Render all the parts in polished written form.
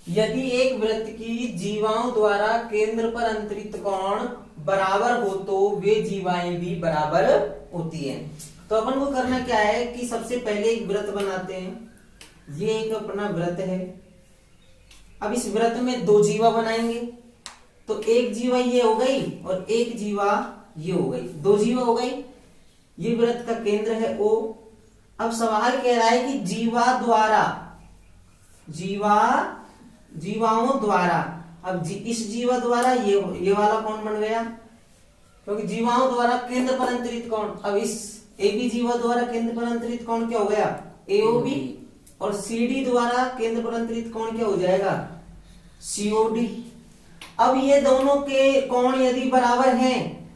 यदि एक वृत्त की जीवाओं द्वारा केंद्र पर अंतरित कोण बराबर हो तो वे जीवाएं भी बराबर होती हैं। तो अपन को करना क्या है कि सबसे पहले एक वृत्त बनाते हैं। ये एक अपना वृत्त है। अब इस वृत्त में दो जीवा बनाएंगे, तो एक जीवा ये हो गई और एक जीवा ये हो गई, दो जीवा हो गई। ये वृत्त का केंद्र है O। अब सवाल कह रहा है कि जीवाओं द्वारा, अब इस जीवा द्वारा ये वाला कौन बन गया, क्योंकि जीवाओं द्वारा केंद्र पर अंतरित कोण। अब इस AB जीवा द्वारा केंद्र पर अंतरित कोण क्या हो गया, AOB, और CD द्वारा केंद्र पर अंतरित कोण क्या हो जाएगा, COD। अब ये दोनों के कोण यदि बराबर हैं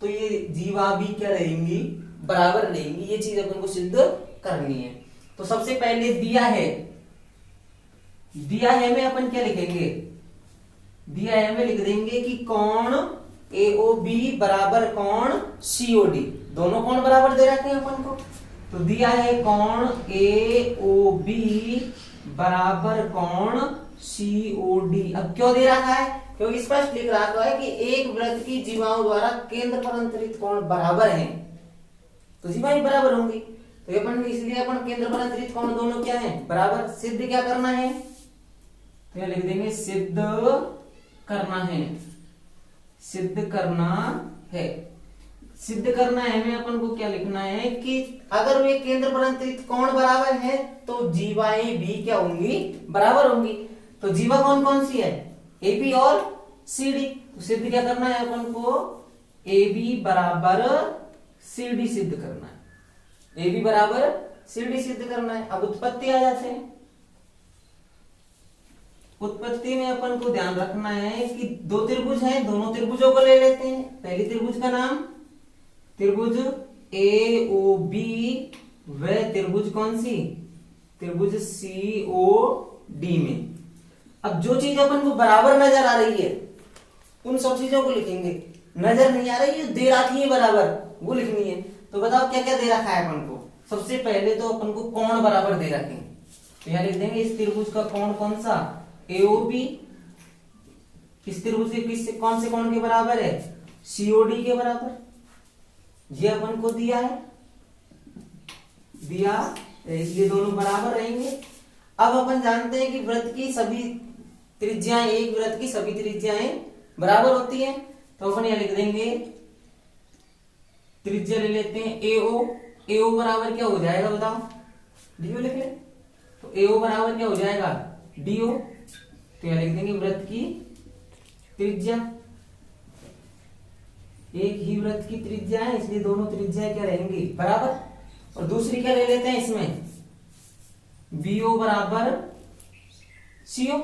तो ये जीवा भी क्या रहेंगी, बराबर रहेंगी। ये चीज अपन को सिद्ध करनी है। तो सबसे पहले दिया है में अपन क्या लिखेंगे, दिया है में लिख देंगे कि कोण AOB बराबर कोण COD। दोनों कोण बराबर दे रखे हैं अपन को। तो दिया है कोण AOB बराबर कोण COD। अब क्यों दे रखा है, क्योंकि स्पष्ट लिख रखा है कि एक वृत्त की जीवाओं द्वारा केंद्र पर अंतरित कोण बराबर है, तो जीवाएं बराबर होंगी। तो ये अपन इसलिए अपन केंद्र पर अंतरित कोण दोनों क्या है, बराबर। सिद्ध क्या करना है, तो लिख देंगे सिद्ध करना है। सिद्ध करना है, सिद्ध करना है में अपन को क्या लिखना है कि अगर वे केंद्र पर अंतरित कोण बराबर है तो जीवाएं भी क्या होंगी, बराबर होंगी। तो जीवा कौन कौन सी है, AB और CD। तो सिद्ध क्या करना है अपन को, AB बराबर CD सिद्ध करना है। AB बराबर CD सिद्ध करना है। अब उत्पत्ति आ जाते हैं। उत्पत्ति में अपन को ध्यान रखना है कि दो त्रिभुज हैं, दोनों त्रिभुजों को ले लेते हैं। पहली त्रिभुज का नाम त्रिभुज AOB, व त्रिभुज कौन सी, त्रिभुज COD में। अब जो चीज अपन को बराबर नजर आ रही है उन सब चीजों को लिखेंगे, नजर नहीं आ रही है दे रखी है बराबर, वो लिखनी है। तो बताओ क्या क्या दे रखा है अपन को। सबसे पहले तो अपन को कोण बराबर दे रखे हैं, तो यहां लिख देंगे इस त्रिभुज का कोण कौन सा, AOB। इस त्रिभुज के किससे कौन से कोण के बराबर है, COD के बराबर। ये अपन को दिया है, दिया, ये दोनों बराबर रहेंगे। अब अपन जानते हैं कि वृत्त की सभी त्रिज्याएं, एक वृत्त की सभी त्रिज्याएं बराबर होती हैं। तो अपन यहां लिख देंगे, त्रिज्या ले लेते हैं AO बराबर क्या हो जाएगा बताओ, DO लिख ले। तो AO बराबर क्या हो जाएगा, DO। तो यहां लिख देंगे वृत्त की त्रिज्या, एक ही वृत्त की त्रिज्या है इसलिए दोनों त्रिज्या क्या रहेंगी, बराबर। और दूसरी क्या ले लेते हैं इसमें, BO बराबर CO।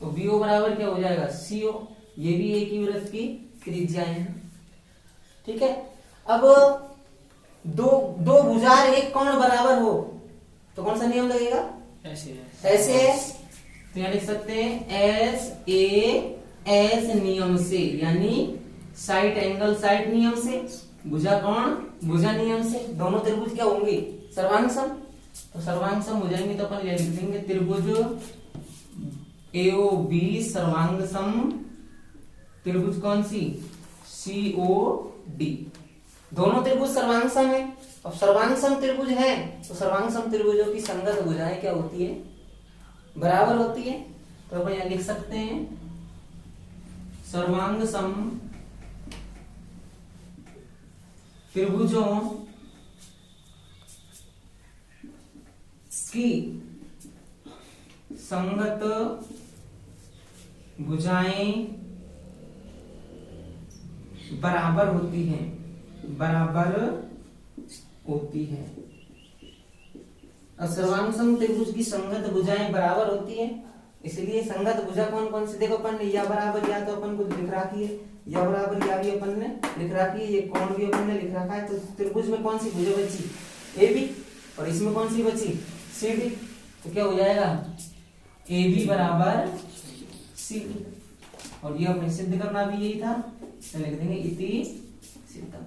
तो BO बराबर क्या हो जाएगा, CO। ये भी एक ही वृत्त की त्रिज्याएं हैं, ठीक है। अब दो भुजाएं एक कोण बराबर हो तो कौन सा नियम लगेगा, SAS। तो यहां लिख सकते हैं SAS नियम से, यानी साइड एंगल साइड नियम से, भुजा कोण भुजा नियम से। दोनों त्रिभुज क्या होंगे, सर्वांग सम। तो सर्वांग सम हो जाएंगे तो अपन लिख देंगे त्रिभुज AOB सर्वांग सम त्रिभुज कौन सी, COD। दोनों त्रिभुज सर्वांग सम है। अब सर्वांग सम त्रिभुज है तो सर्वांग सम त्रिभुजों की संगत भुजाएं क्या होती है, बराबर होती है। तो अपन यहां लिख सकते हैं सर्वांग सम त्रिभुजों की संगत भुजाएं बराबर होती हैं, बराबर होती है। सर्वांग सम त्रिभुज की संगत भुजाएं बराबर होती है, इसलिए संगत भुजा कौन कौन सी, देखो अपन ने या बराबर या तो अपन को लिख रखी है, या बराबर या भी अपन ने लिख रखी है, ये कोण भी अपन ने लिख रखा है। तो त्रिभुज में कौन सी भुजा बची, AB, और इसमें कौन सी बची, CD। तो क्या हो जाएगा, AB बराबर CD। और ये अपने सिद्ध करना भी यही था, तो लिख देंगे इति सिद्धम।